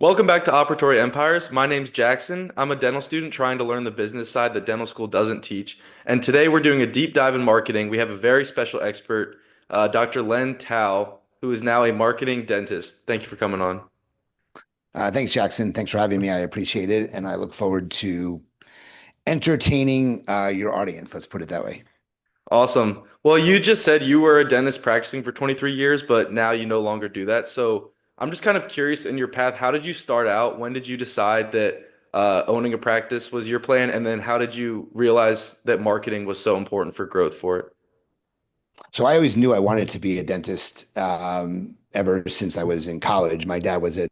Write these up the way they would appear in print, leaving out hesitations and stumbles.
Welcome back to Operatory Empires. My name's Jackson. I'm a dental student trying to learn the business side that dental school doesn't teach. And today we're doing a deep dive in marketing. We have a very special expert, Dr. Len Tau, who is now a marketing dentist. Thank you for coming on. Thanks, Jackson. Thanks for having me. I appreciate it. And I look forward to entertaining your audience. Let's put it that way. Awesome. Well, you just said you were a dentist practicing for 23 years, but now you no longer do that. So I'm just kind of curious in your path, how did you start out? When did you decide that owning a practice was your plan? And then how did you realize that marketing was so important for growth for it? So I always knew I wanted to be a dentist ever since I was in college. My dad was a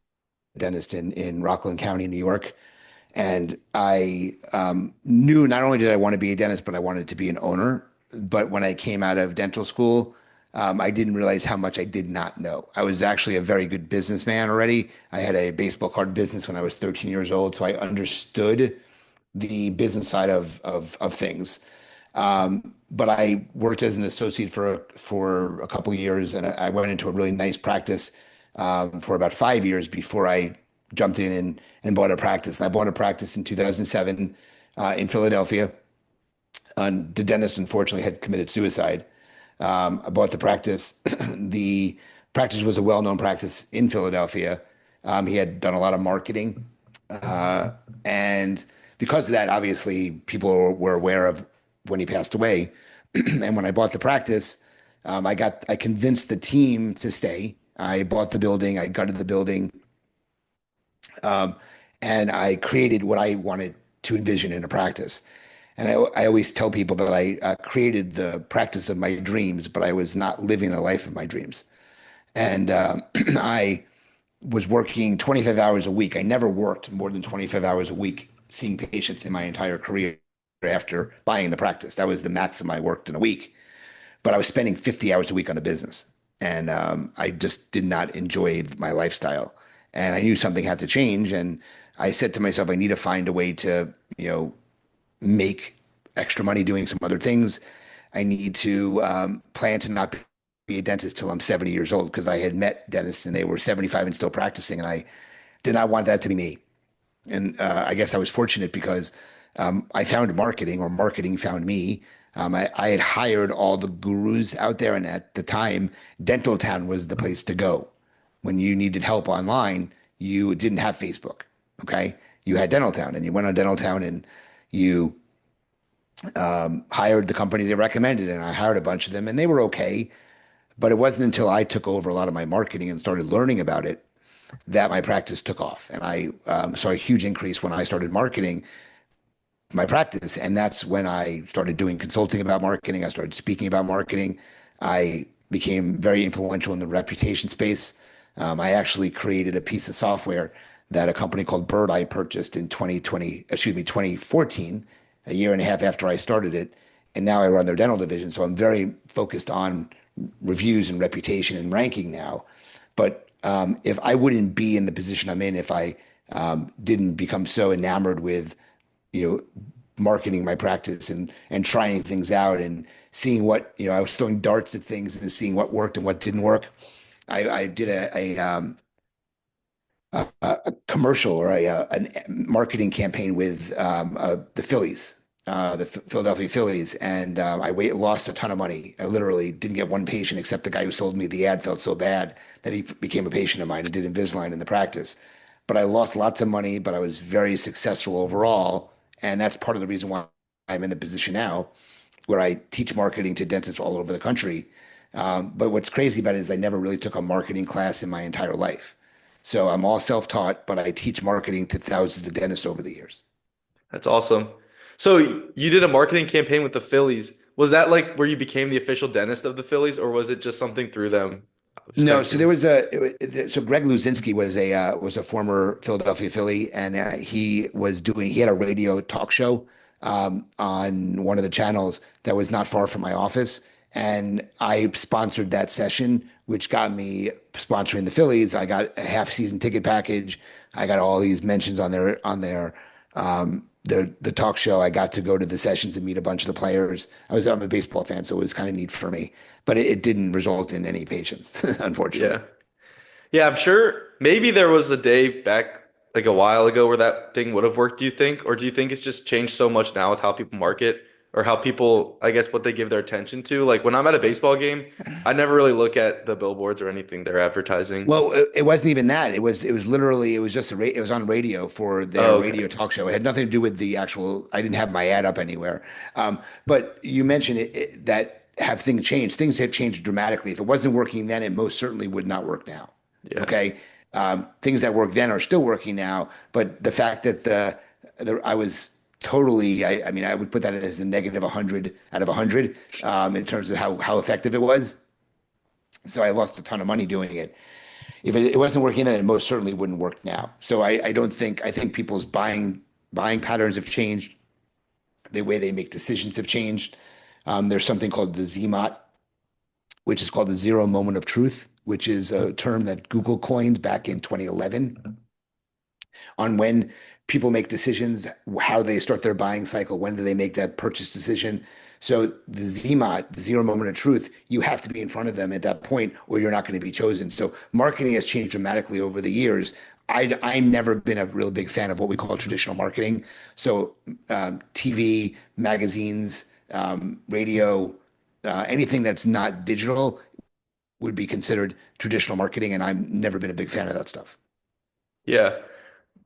dentist in Rockland County, New York. And I knew not only did I want to be a dentist, but I wanted to be an owner. But when I came out of dental school, I didn't realize how much I did not know. I was actually a very good businessman already. I had a baseball card business when I was 13 years old, so I understood the business side of things. But I worked as an associate for a couple of years, and I went into a really nice practice for about 5 years before I jumped in and bought a practice. And I bought a practice in 2007 in Philadelphia. The dentist unfortunately had committed suicide. I bought the practice. The practice was a well-known practice in Philadelphia. He had done a lot of marketing, and because of that, obviously, people were aware of when he passed away. And when I bought the practice, I convinced the team to stay. I bought the building, I gutted the building, um, and I created what I wanted to envision in a practice. And I always tell people that I created the practice of my dreams, but I was not living the life of my dreams. And I was working 25 hours a week. I never worked more than 25 hours a week seeing patients in my entire career after buying the practice. That was the maximum I worked in a week. But I was spending 50 hours a week on the business. And I just did not enjoy my lifestyle. And I knew something had to change. And I said to myself, I need to find a way to, make extra money doing some other things. I need to plan to not be a dentist till I'm 70 years old because I had met dentists and they were 75 and still practicing. And I did not want that to be me. And I guess I was fortunate because I found marketing or marketing found me. I had hired all the gurus out there. And at the time, Dental Town was the place to go. When you needed help online, you didn't have Facebook. Okay. You had Dental Town and you went on Dental Town and you hired the company they recommended. And I hired a bunch of them and they were okay. But it wasn't until I took over a lot of my marketing and started learning about it that my practice took off. And I saw a huge increase when I started marketing my practice. And that's when I started doing consulting about marketing. I started speaking about marketing. I became very influential in the reputation space. I actually created a piece of software that a company called Bird Eye purchased in 2020, excuse me, 2014, a year and a half after I started it. And now I run their dental division. So I'm very focused on reviews and reputation and ranking now. But if I wouldn't be in the position I'm in, if I didn't become so enamored with, marketing my practice and trying things out and seeing what, I was throwing darts at things and seeing what worked and what didn't work. I did a commercial or a marketing campaign with the Phillies, the Philadelphia Phillies, and lost a ton of money. I literally didn't get one patient except the guy who sold me the ad felt so bad that he became a patient of mine and did Invisalign in the practice. But I lost lots of money, but I was very successful overall, and that's part of the reason why I'm in the position now, where I teach marketing to dentists all over the country. But what's crazy about it is I never really took a marketing class in my entire life. So I'm all self-taught, but I teach marketing to thousands of dentists over the years. That's awesome. So you did a marketing campaign with the Phillies. Was that like where you became the official dentist of the Phillies, or was it just something through them? I'm just kind No, of so there curious. was so Greg Luzinski was a former Philadelphia Philly, and he had a radio talk show on one of the channels that was not far from my office, and I sponsored that session, which got me sponsoring the Phillies. I got a half season ticket package. I got all these mentions on the talk show. I got to go to the sessions and meet a bunch of the players. I'm a baseball fan, so it was kind of neat for me, but it didn't result in any patients, unfortunately. Yeah. Yeah, I'm sure maybe there was a day back like a while ago where that thing would have worked, do you think? Or do you think it's just changed so much now with how people market or how people, I guess, what they give their attention to? Like when I'm at a baseball game, I never really look at the billboards or anything they're advertising. Well, it wasn't even that. It was literally it was just it was on radio for their Oh, radio okay. talk show. It had nothing to do with the actual. I didn't have my ad up anywhere. But you mentioned that have things changed. Things have changed dramatically. If it wasn't working then, it most certainly would not work now. Yeah. Okay, things that worked then are still working now. But the fact that I was totally. I mean, I would put that as a negative 100 out of 100 in terms of how effective it was. So I lost a ton of money doing it. If it wasn't working then, it most certainly wouldn't work now. So I don't think I think people's buying patterns have changed. The way they make decisions have changed. There's something called the ZMOT, which is called the zero moment of truth, which is a term that Google coined back in 2011 on when people make decisions, how they start their buying cycle, when do they make that purchase decision. So the ZMOT, the zero moment of truth, you have to be in front of them at that point or you're not going to be chosen. So marketing has changed dramatically over the years. I've never been a real big fan of what we call traditional marketing. So TV, magazines, radio, anything that's not digital would be considered traditional marketing. And I've never been a big fan of that stuff. Yeah.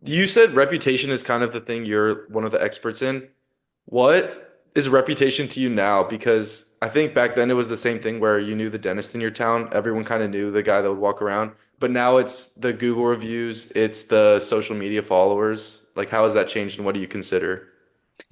You said reputation is kind of the thing you're one of the experts in. What is reputation to you now? Because I think back then it was the same thing where you knew the dentist in your town. Everyone kind of knew the guy that would walk around. But now it's the Google reviews, it's the social media followers. Like, how has that changed and what do you consider?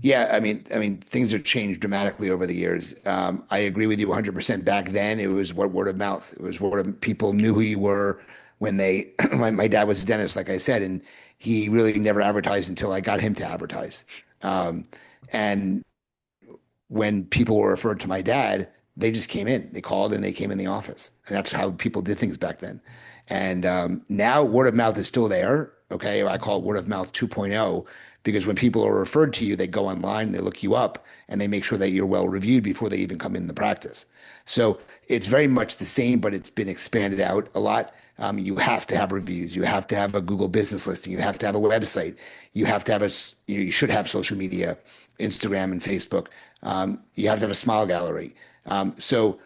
Yeah, I mean, things have changed dramatically over the years. I agree with you 100%. Back then, it was what word of mouth. It was word of people knew who you were when they. My dad was a dentist, like I said, and he really never advertised until I got him to advertise. And when people were referred to my dad, they just came in. They called and they came in the office. And that's how people did things back then. And now word of mouth is still there. Okay. I call it word of mouth 2.0 because when people are referred to you, they go online, they look you up, and they make sure that you're well reviewed before they even come in the practice. So it's very much the same, but it's been expanded out a lot. You have to have reviews. You have to have a Google business listing. You have to have a website. You have to have you should have social media, Instagram and Facebook. You have to have a smile gallery. So,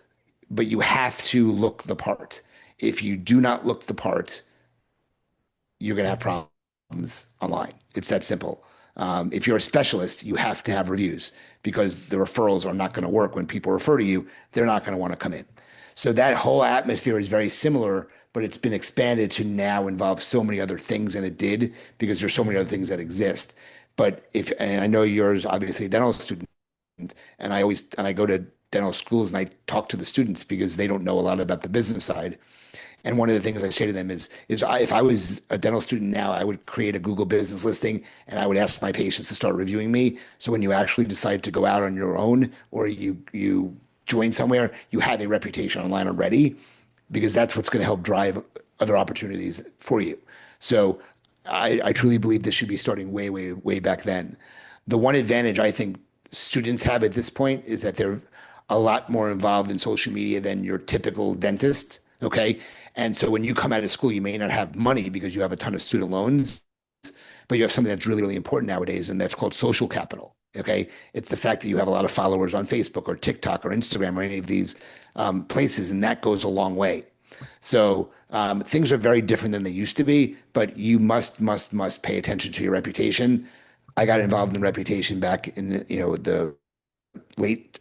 but you have to look the part. If you do not look the part, you're going to have problems online. It's that simple. If you're a specialist, you have to have reviews because the referrals are not going to work. When people refer to you, they're not going to want to come in. So that whole atmosphere is very similar, but it's been expanded to now involve so many other things than it did because there's so many other things that exist. But if, and I know you're obviously a dental student, and I go to dental schools and I talk to the students because they don't know a lot about the business side. And one of the things I say to them if I was a dental student now, I would create a Google business listing and I would ask my patients to start reviewing me. So when you actually decide to go out on your own or you join somewhere, you have a reputation online already because that's what's going to help drive other opportunities for you. So I truly believe this should be starting way, way, way back then. The one advantage I think students have at this point is that they're a lot more involved in social media than your typical dentist. Okay. And so when you come out of school, you may not have money because you have a ton of student loans, but you have something that's really, really important nowadays, and that's called social capital. Okay. It's the fact that you have a lot of followers on Facebook or TikTok or Instagram or any of these places, and that goes a long way. So things are very different than they used to be, but you must pay attention to your reputation. I got involved in reputation back in the late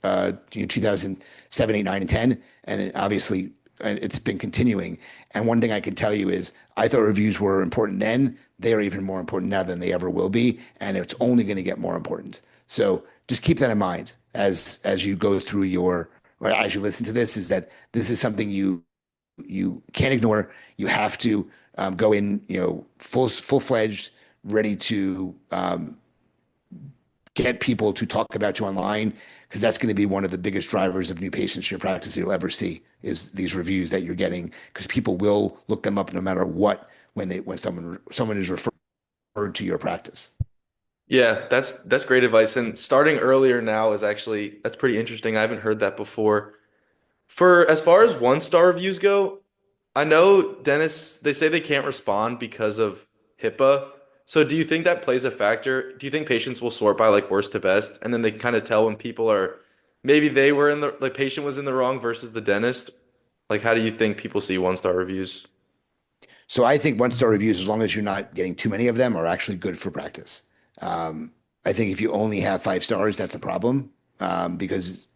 2007, 8, 9, and 10, and obviously it's been continuing. And one thing I can tell you is I thought reviews were important then. They are even more important now than they ever will be, and it's only going to get more important. So just keep that in mind as you go through or as you listen to this, is that this is something you can't ignore. You have to go in, full fledged, ready to get people to talk about you online because that's going to be one of the biggest drivers of new patients in your practice you'll ever see is these reviews that you're getting because people will look them up no matter what when someone is referred to your practice. Yeah, that's great advice. And starting earlier now is actually that's pretty interesting. I haven't heard that before. For as far as one star reviews go, I know dentists, they say they can't respond because of HIPAA. So do you think that plays a factor? Do you think patients will sort by like worst to best and then they kind of tell when people are maybe they were in the patient was in the wrong versus the dentist? Like how do you think people see one-star reviews? So I think one-star reviews, as long as you're not getting too many of them, are actually good for practice. Um, I think if you only have 5 stars, that's a problem, because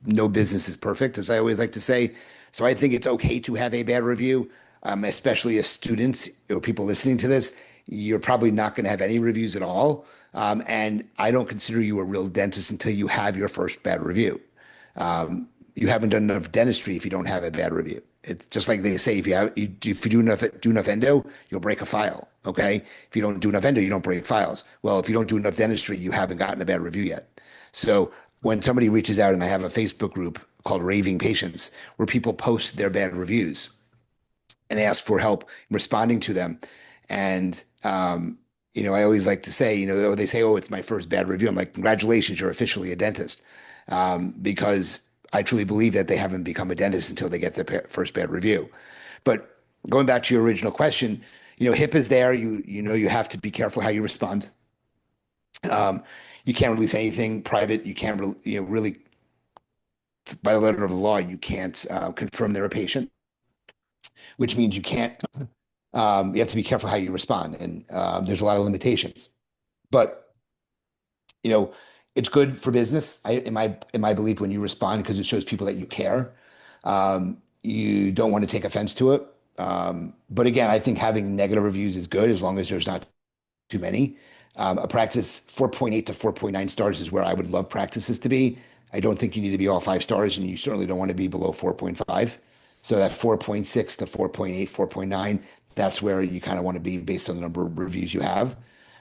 no business is perfect, as I always like to say. So I think it's okay to have a bad review, especially as students or people listening to this. You're probably not going to have any reviews at all. And I don't consider you a real dentist until you have your first bad review. You haven't done enough dentistry if you don't have a bad review. It's just like they say, if you do enough endo, you'll break a file. Okay. If you don't do enough endo, you don't break files. Well, if you don't do enough dentistry, you haven't gotten a bad review yet. So when somebody reaches out, and I have a Facebook group called Raving Patients where people post their bad reviews and ask for help responding to them. And, I always like to say, they say, oh, it's my first bad review. I'm like, congratulations, you're officially a dentist. Because I truly believe that they haven't become a dentist until they get their first bad review. But going back to your original question, HIP is there. You have to be careful how you respond. Um, you can't release anything private. You can't, really, by the letter of the law, you can't confirm they're a patient, which means you can't. You have to be careful how you respond, and there's a lot of limitations. But you know, it's good for business. In my belief, when you respond, because it shows people that you care. You don't want to take offense to it. But again, I think having negative reviews is good as long as there's not too many. A practice 4.8 to 4.9 stars is where I would love practices to be. I don't think you need to be all 5 stars, and you certainly don't want to be below 4.5. So that 4.6 to 4.8, 4.9, that's where you kind of want to be based on the number of reviews you have.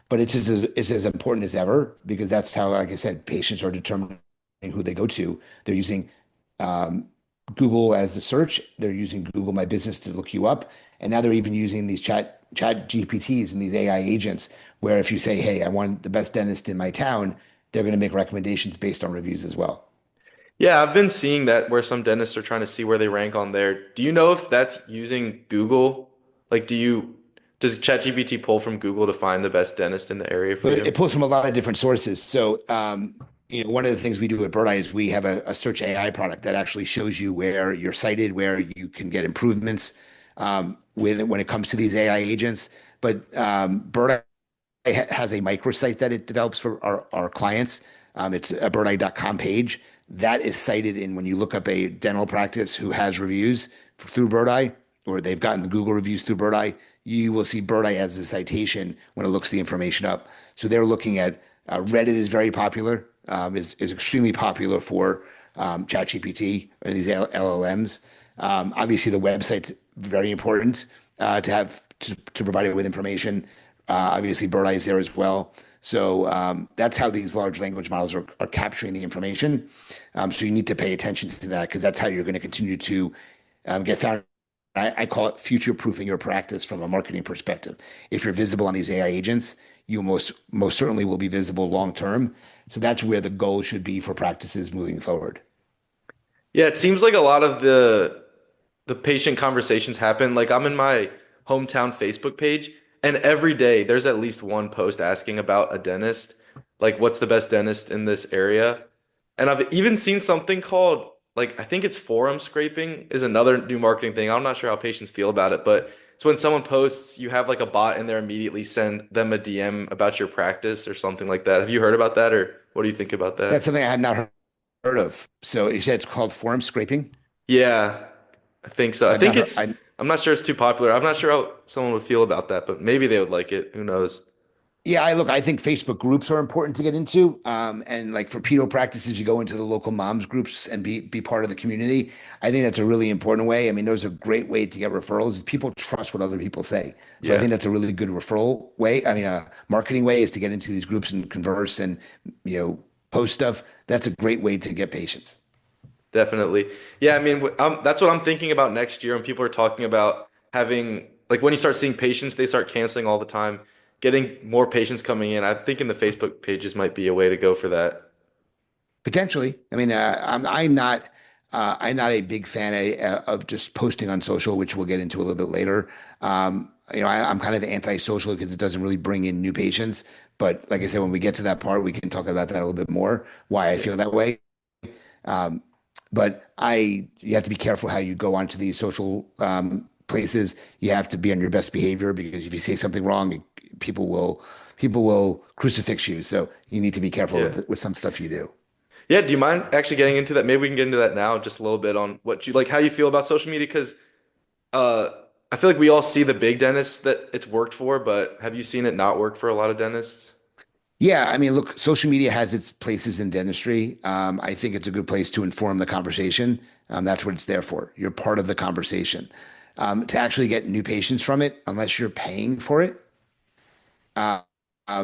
But it's as important as ever because that's how, like I said, patients are determining who they go to. They're using um, Google as a search. They're using Google My Business to look you up, and now they're even using these chat GPTs and these AI agents. Where if you say, "Hey, I want the best dentist in my town," they're going to make recommendations based on reviews as well. Yeah, I've been seeing that where some dentists are trying to see where they rank on there. Do you know if that's using Google? Like, does ChatGPT pull from Google to find the best dentist in the area for But you? it pulls from a lot of different sources. So, one of the things we do at Bird Eye is we have a search AI product that actually shows you where you're cited, where you can get improvements when it comes to these AI agents. But Bird has a microsite that it develops for our clients. It's a birdeye.com page that is cited in when you look up a dental practice who has reviews through Birdeye or they've gotten the Google reviews through Birdeye. You will see Birdeye as a citation when it looks the information up. So they're looking at Reddit is very popular, is extremely popular for ChatGPT or these LLMs. Obviously, the website's very important to provide it with information. Obviously, Bird Eye is there as well. So that's how these large language models are capturing the information. So you need to pay attention to that because that's how you're going to continue to get found. I call it future-proofing your practice from a marketing perspective. If you're visible on these AI agents, you most certainly will be visible long term. So that's where the goal should be for practices moving forward. Yeah, it seems like a lot of the patient conversations happen. Like I'm in my hometown Facebook page, and every day there's at least one post asking about a dentist, like what's the best dentist in this area. And I've even seen something called like I think it's forum scraping is another new marketing thing. I'm not sure how patients feel about it, but it's when someone posts, you have like a bot in there immediately send them a DM about your practice or something like that. Have you heard about that, or what do you think about That's that? something I have not heard of. So you said it's called forum scraping. Yeah, I think so. I I've think not heard. it's, I'm not sure it's too popular. I'm not sure how someone would feel about that, but maybe they would like it. Who knows? Yeah, I think Facebook groups are important to get into. And like for pedo practices, you go into the local moms groups and be part of the community. I think that's a really important way. I mean, those are a great way to get referrals. People trust what other people say. So I Yeah, think that's a really good referral way. I mean, a marketing way is to get into these groups and converse and, post stuff. That's a great way to get patients. definitely. Yeah, I mean, that's what I'm thinking about next year when people are talking about having, like, when you start seeing patients, they start canceling all the time, getting more patients coming in. I'm thinking the Facebook pages might be a way to go for that. Potentially. I mean, I'm not. I'm not a big fan of just posting on social, which we'll get into a little bit later. I'm kind of anti-social because it doesn't really bring in new patients. But like I said, when we get to that part, we can talk about that a little bit more, why I Yeah. feel that way. Um, you have to be careful how you go onto these social places. You have to be on your best behavior because if you say something wrong, people will people will crucifix you. So you need to be careful Yeah. with some stuff you do. Yeah, do you mind actually getting into that? Maybe we can get into that now, just a little bit on what you like, how you feel about social media, because uh, I feel like we all see the big dentists that it's worked for, but have you seen it not work for a lot of dentists? Yeah, I mean, look, social media has its places in dentistry. I think it's a good place to inform the conversation. That's what it's there for. You're part of the conversation. To actually get new patients from it, unless you're paying for it, uh,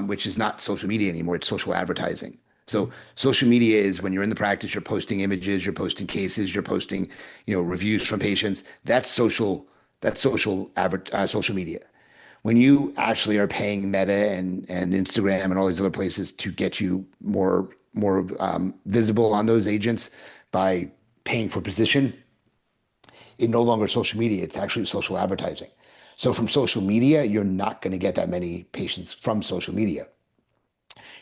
which is not social media anymore, it's social advertising. So Mhm. social media is when you're in the practice, you're posting images, you're posting cases, you're posting, reviews from patients. Social media. When you actually are paying Meta and Instagram and all these other places to get you more visible on those agents by paying for position, it no longer social media. It's actually social advertising. So from social media, you're not going to get that many patients from social media.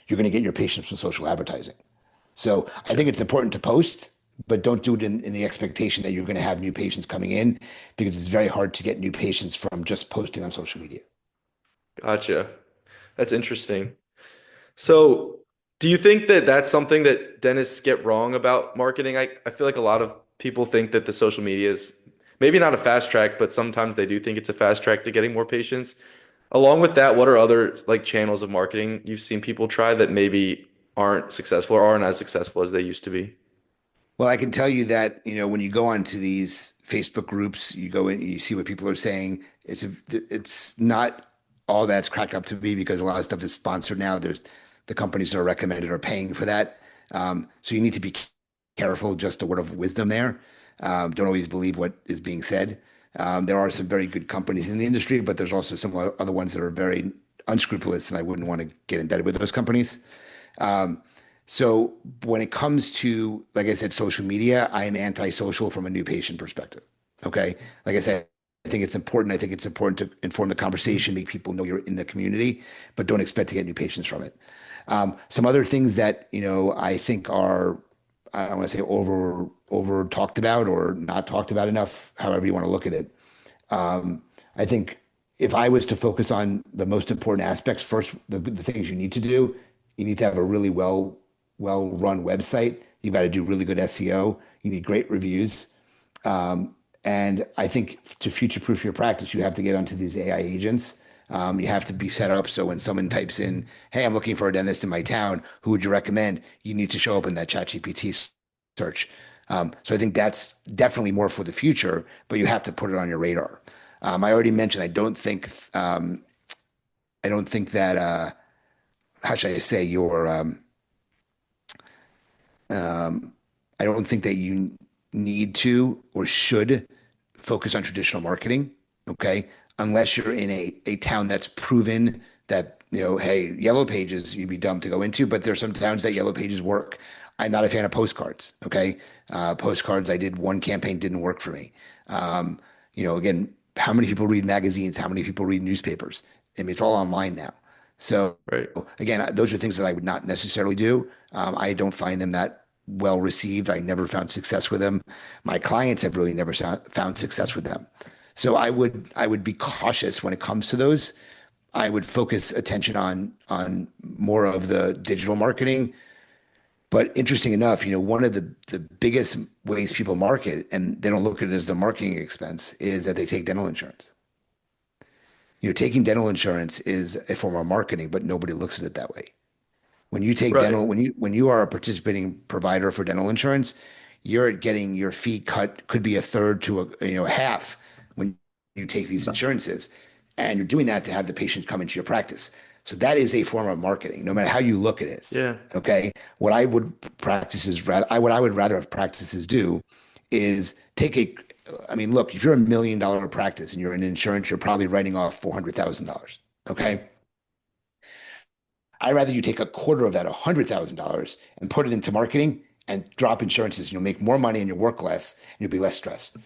You're going to get your patients from social advertising. So I think Gotcha. it's important to post, but don't do it in the expectation that you're going to have new patients coming in because it's very hard to get new patients from just posting on social media. Gotcha. That's interesting. So, do you think that that's something that dentists get wrong about marketing? I feel like a lot of people think that the social media is maybe not a fast track, but sometimes they do think it's a fast track to getting more patients. Along with that, what are other like channels of marketing you've seen people try that maybe aren't successful or aren't as successful as they used to be? Well, I can tell you that, when you go onto these Facebook groups, you go in, you see what people are saying. It's not all that's cracked up to be because a lot of stuff is sponsored now. There's the companies that are recommended are paying for that. So you need to be careful, just a word of wisdom there. Don't always believe what is being said. There are some very good companies in the industry, but there's also some other ones that are very unscrupulous, and I wouldn't want to get in bed with those companies. Um, so when it comes to, like I said, social media, I am anti-social from a new patient perspective. Okay. Like I said, I think it's important. I think it's important to inform the conversation, make people know you're in the community, but don't expect to get new patients from it. Some other things that, I think are, I don't want to say over talked about or not talked about enough, however you want to look at it. I think if I was to focus on the most important aspects, first, the things you need to do, you need to have a really well run website. You've got to do really good SEO. You need great reviews. And I think to future proof your practice, you have to get onto these AI agents. You have to be set up so when someone types in, "Hey, I'm looking for a dentist in my town. Who would you recommend?" You need to show up in that ChatGPT search. So I think that's definitely more for the future, but you have to put it on your radar. I already mentioned I don't think that how should I say I don't think that you need to or should focus on traditional marketing, okay? Unless you're in a town that's proven that, hey, yellow pages, you'd be dumb to go into, but there's some towns that yellow pages work. I'm not a fan of postcards, okay? Postcards, I did one campaign, didn't work for me. Again, how many people read magazines? How many people read newspapers? I mean, it's all online now. So Right. again, those are things that I would not necessarily do. I don't find them that well received. I never found success with them. My clients have really never found success with them. So I would be cautious when it comes to those. I would focus attention on more of the digital marketing. But interesting enough, one of the biggest ways people market, and they don't look at it as a marketing expense, is that they take dental insurance. Taking dental insurance is a form of marketing, but nobody looks at it that way. When you take Right. dental, when you are a participating provider for dental insurance, you're getting your fee cut could be a third to a half when you take these insurances, and you're doing that to have the patient come into your practice. So that is a form of marketing, no matter how you look at it. Yeah. Okay, what I would rather have practices do is take a. I mean, look, if you're $1 million practice and you're in insurance, you're probably writing off $400,000. Okay, I'd rather you take a quarter of that, $100,000, and put it into marketing and drop insurances. You'll make more money and you'll work less and you'll be less stressed.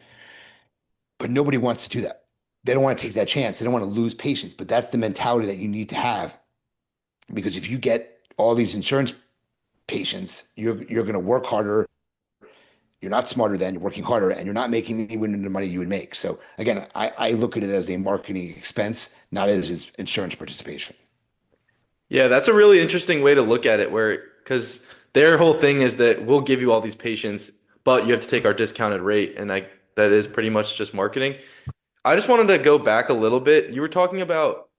But nobody wants to do that. They don't want to take that chance. They don't want to lose patients. But that's the mentality that you need to have because if you get all these insurance patients, you're going to work harder. You're not smarter then, you're working harder, and you're not making anywhere near the money you would make. So again, I look at it as a marketing expense, not as insurance participation. Yeah, that's a really interesting way to look at it, where because their whole thing is that we'll give you all these patients, but you have to take our discounted rate, and that is pretty much just marketing. I just wanted to go back a little bit. You were talking about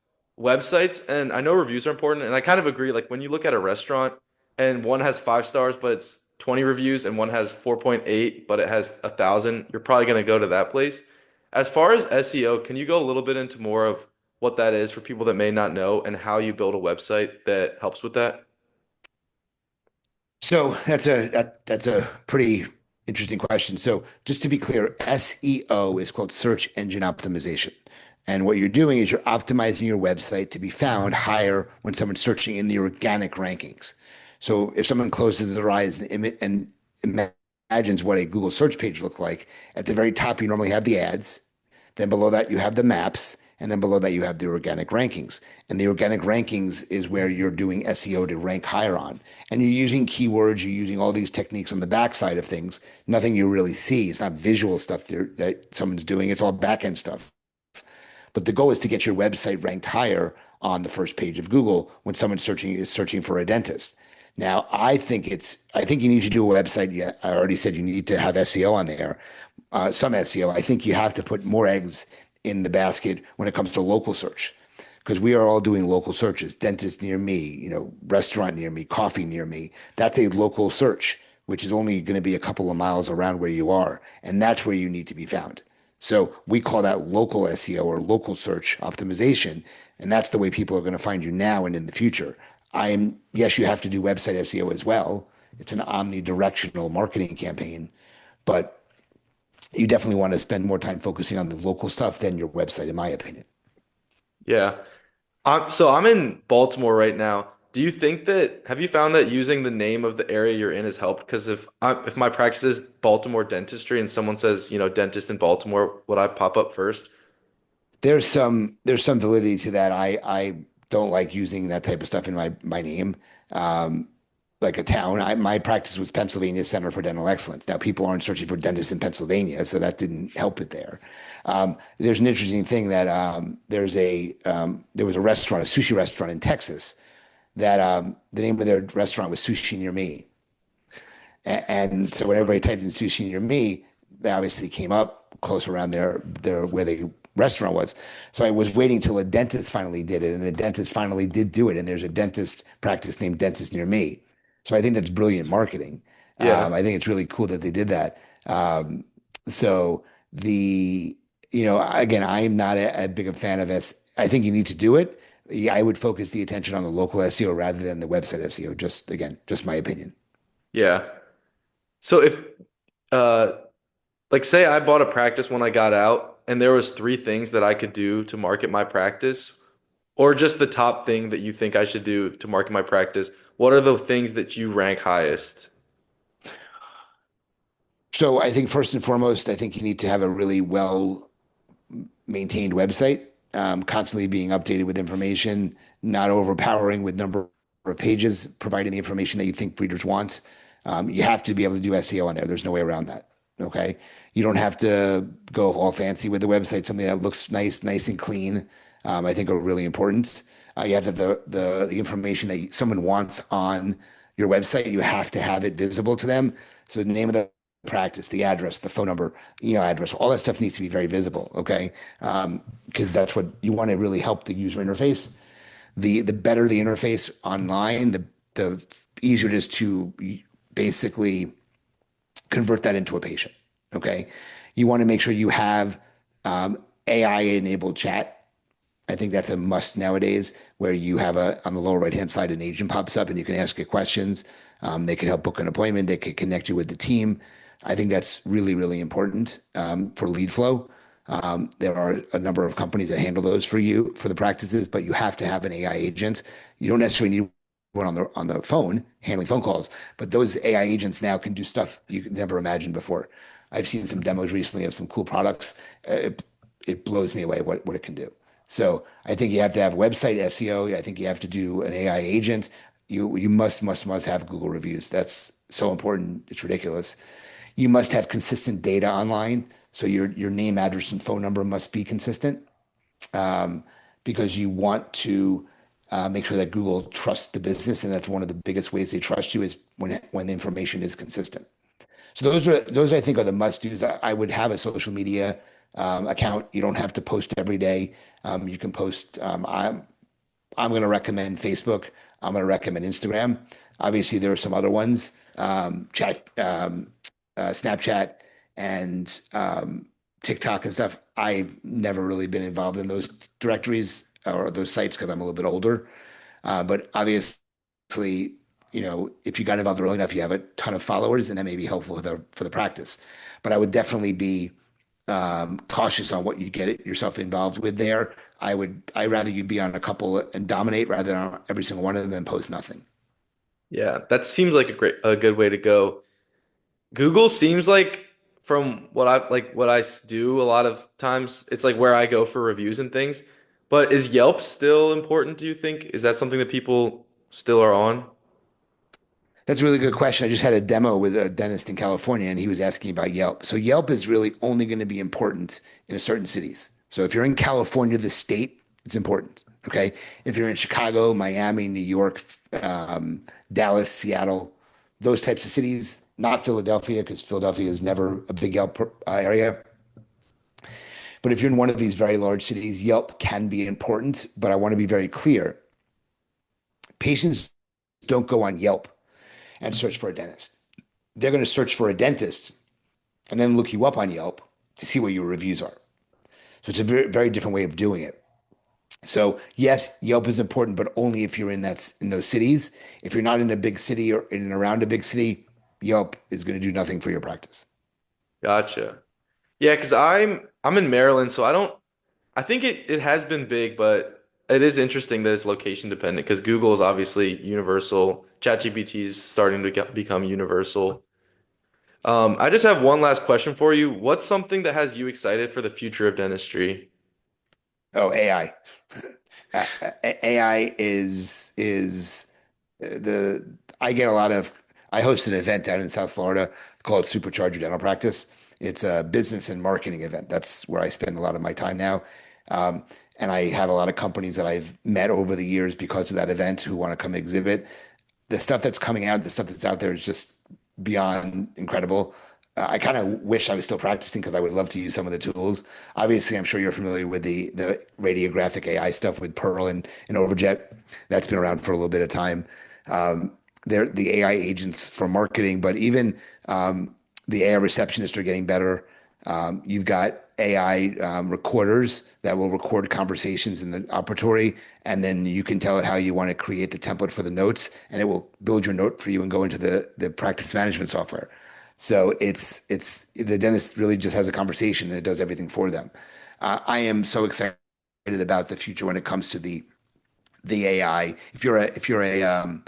websites, and I know reviews are important, and I kind of agree. Like when you look at a restaurant and one has 5 stars, but it's 20 reviews, and one has 4.8, but it has 1,000, you're probably going to go to that place. As far as SEO, can you go a little bit into more of what that is for people that may not know and how you build a website that helps with that? So that's a pretty interesting question. So just to be clear, SEO is called search engine optimization. And what you're doing is you're optimizing your website to be found higher when someone's searching in the organic rankings. So if someone closes their eyes and imagines what a Google search page look like, at the very top you normally have the ads, then below that, you have the maps. And then below that, you have the organic rankings. And the organic rankings is where you're doing SEO to rank higher on. And you're using keywords, you're using all these techniques on the backside of things. Nothing you really see. It's not visual stuff that someone's doing, it's all back end stuff. But the goal is to get your website ranked higher on the first page of Google when someone searching for a dentist. Now, I think you need to do a website. Yeah, I already said you need to have SEO on there, some SEO. I think you have to put more eggs in the basket when it comes to local search because we are all doing local searches. Dentist near me, restaurant near me, coffee near me. That's a local search, which is only going to be a couple of miles around where you are, and that's where you need to be found. So we call that local SEO or local search optimization, and that's the way people are going to find you now and in the future. Yes, you have to do website SEO as well. It's an omnidirectional marketing campaign, but you definitely want to spend more time focusing on the local stuff than your website, in my opinion. Yeah. So I'm in Baltimore right now. Do you think that have you found that using the name of the area you're in has helped? Because if my practice is Baltimore dentistry and someone says, dentist in Baltimore, would I pop up first? There's some validity to that. I don't like using that type of stuff in my name. Um, like a town. My practice was Pennsylvania Center for Dental Excellence. Now people aren't searching for dentists in Pennsylvania, so that didn't help it there. There's an interesting thing that there was a restaurant, a sushi restaurant in Texas that the name of their restaurant was Sushi Near Me. And so when everybody typed in sushi near me, they obviously came up close around there where the restaurant was. So I was waiting till a dentist finally did it, and a dentist finally did do it. And there's a dentist practice named Dentist Near Me. So I think that's brilliant marketing. Yeah. I think it's really cool that they did that. So again, I'm not a big a fan of S. I think you need to do it. Yeah, I would focus the attention on the local SEO rather than the website SEO. Just again, just my opinion. Yeah. So if uh like say I bought a practice when I got out and there was three things that I could do to market my practice, or just the top thing that you think I should do to market my practice, what are the things that you rank highest? So I think first and foremost, I think you need to have a really well maintained website, constantly being updated with information, not overpowering with number of pages, providing the information that you think readers want. You have to be able to do SEO on there. There's no way around that. Okay. You don't have to go all fancy with the website, something that looks nice and clean. I think are really important. You have to have the information that someone wants on your website. You have to have it visible to them. So the name of the practice, the address, the phone number, email address, all that stuff needs to be very visible. Okay, because that's what you want to really help the user interface. The better the interface online, the easier it is to basically convert that into a patient. Okay, you want to make sure you have AI enabled chat. I think that's a must nowadays, where you have on the lower right hand side an agent pops up and you can ask it questions. They can help book an appointment. They can connect you with the team. I think that's really important for lead flow. There are a number of companies that handle those for you for the practices, but you have to have an AI agent. You don't necessarily need on the phone handling phone calls, but those AI agents now can do stuff you could never imagined before. I've seen some demos recently of some cool products. It blows me away what it can do. So I think you have to have website SEO. I think you have to do an AI agent. You must have Google reviews. That's so important. It's ridiculous. You must have consistent data online. So your name, address, and phone number must be consistent, um, because you want to make sure that Google trusts the business, and that's one of the biggest ways they trust you is when the information is consistent. So those I think are the must dos. I would have a social media account. You don't have to post every day. You can post. I'm going to recommend Facebook. I'm going to recommend Instagram. Obviously, there are some other ones, Snapchat, and TikTok and stuff. I've never really been involved in those directories or those sites because I'm a little bit older. But obviously, if you got involved early enough, you have a ton of followers, and that may be helpful for the practice. But I would definitely be cautious on what you get yourself involved with there. I'd rather you be on a couple and dominate rather than on every single one of them and post nothing. Yeah, that seems like a good way to go. Google seems like from what I do a lot of times, it's like where I go for reviews and things. But is Yelp still important, do you think? Is that something that people still are on? That's a really good question. I just had a demo with a dentist in California, and he was asking about Yelp. So Yelp is really only going to be important in certain cities. So if you're in California, the state, it's important. Okay. If you're in Chicago, Miami, New York, Dallas, Seattle, those types of cities, not Philadelphia, because Philadelphia is never a big Yelp area. But if you're in one of these very large cities, Yelp can be important. But I want to be very clear. Patients don't go on Yelp and search for a dentist. They're going to search for a dentist and then look you up on Yelp to see what your reviews are. So it's a very, very different way of doing it. So yes, Yelp is important, but only if you're in those cities. If you're not in a big city or in and around a big city, Yelp is going to do nothing for your practice. Gotcha. Yeah, because I'm in Maryland, so I think it has been big, but it is interesting that it's location dependent because Google is obviously universal. ChatGPT is starting to become universal. I just have one last question for you. What's something that has you excited for the future of dentistry? Oh, AI. AI is the I get a lot of I host an event down in South Florida called Supercharge Your Dental Practice. It's a business and marketing event. That's where I spend a lot of my time now. Um, and I have a lot of companies that I've met over the years because of that event who want to come exhibit. The stuff that's coming out, the stuff that's out there is just beyond incredible. I kind of wish I was still practicing because I would love to use some of the tools. Obviously, I'm sure you're familiar with the radiographic AI stuff with Pearl and Overjet. That's been around for a little bit of time. They're the AI agents for marketing, but even the AI receptionists are getting better. You've got AI recorders that will record conversations in the operatory, and then you can tell it how you want to create the template for the notes, and it will build your note for you and go into the practice management software. So it's the dentist really just has a conversation and it does everything for them. I am so excited about the future when it comes to the AI. If you're an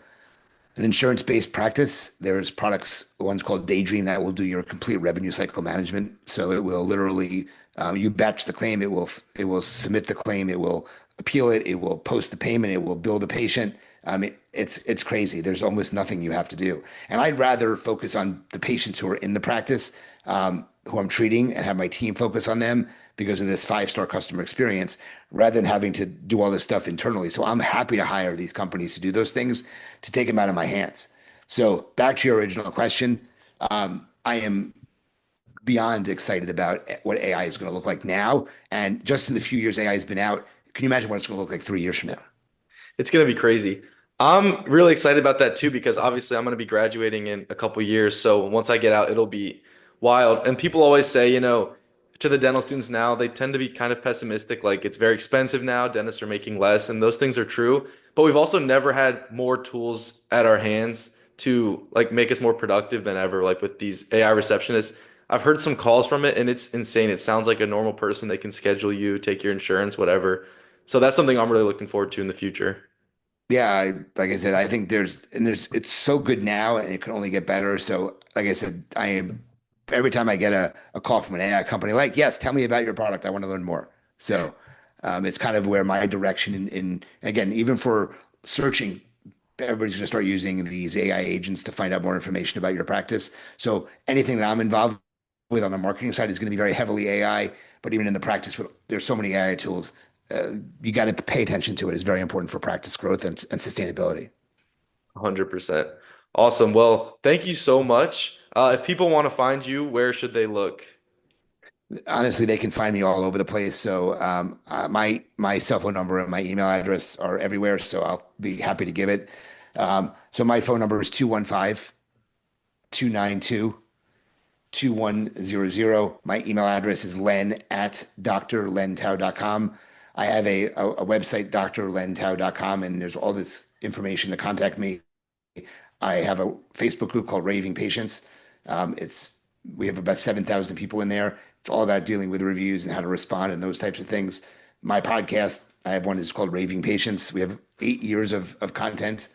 insurance-based practice, there's products, one's called Daydream that will do your complete revenue cycle management. So it will literally, you batch the claim, it will submit the claim, it will appeal it, it will post the payment, it will bill the patient. It's crazy. There's almost nothing you have to do. And I'd rather focus on the patients who are in the practice, who I'm treating, and have my team focus on them because of this five-star customer experience rather than having to do all this stuff internally. So I'm happy to hire these companies to do those things to take them out of my hands. So back to your original question, I am beyond excited about what AI is going to look like now. And just in the few years AI has been out, can you imagine what it's going to look like 3 years from now? It's gonna be crazy. I'm really excited about that too because obviously I'm gonna be graduating in a couple years. So once I get out, it'll be wild. And people always say, to the dental students now, they tend to be kind of pessimistic. Like it's very expensive now, dentists are making less, and those things are true. But we've also never had more tools at our hands to like make us more productive than ever, like with these AI receptionists. I've heard some calls from it and it's insane. It sounds like a normal person. They can schedule you, take your insurance, whatever. So that's something I'm really looking forward to in the future. Yeah, like I said, I think it's so good now and it can only get better. So, like I said, I am every time I get a call from an AI company, like, yes, tell me about your product. I want to learn more. So, it's kind of where my direction in again, even for searching, everybody's going to start using these AI agents to find out more information about your practice. So, anything that I'm involved with on the marketing side is going to be very heavily AI. But even in the practice, there's so many AI tools you got to pay attention to it. It's very important for practice growth and sustainability. 100%. Awesome. Well, thank you so much. If people want to find you, where should they look? Honestly, they can find me all over the place. So my cell phone number and my email address are everywhere. So I'll be happy to give it. So my phone number is 215-292-2100. My email address is len@drlentau.com. I have a website, drlentau.com, and there's all this information to contact me. I have a Facebook group called Raving Patients. It's we have about 7,000 people in there. It's all about dealing with reviews and how to respond and those types of things. My podcast, I have one that's called Raving Patients. We have 8 years of content.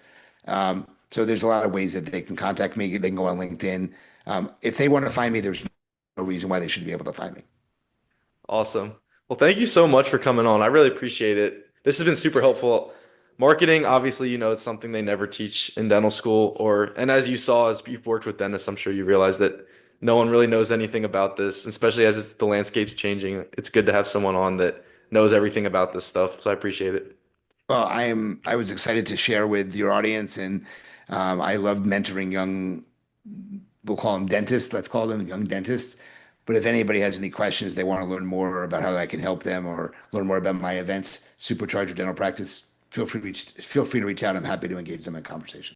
So there's a lot of ways that they can contact me. They can go on LinkedIn. If they want to find me, there's no reason why they shouldn't be able to find me. Awesome. Well, thank you so much for coming on. I really appreciate it. This has been super helpful. Marketing, obviously, it's something they never teach in dental school and as you saw, as you've worked with dentists, I'm sure you realize that no one really knows anything about this, especially as the landscape's changing. It's good to have someone on that knows everything about this stuff. So I appreciate it. Well, I was excited to share with your audience, and I love mentoring young, we'll call them dentists, let's call them young dentists. But if anybody has any questions, they want to learn more about how I can help them or learn more about my events, Supercharger Dental Practice, feel free to reach out. I'm happy to engage them in conversation.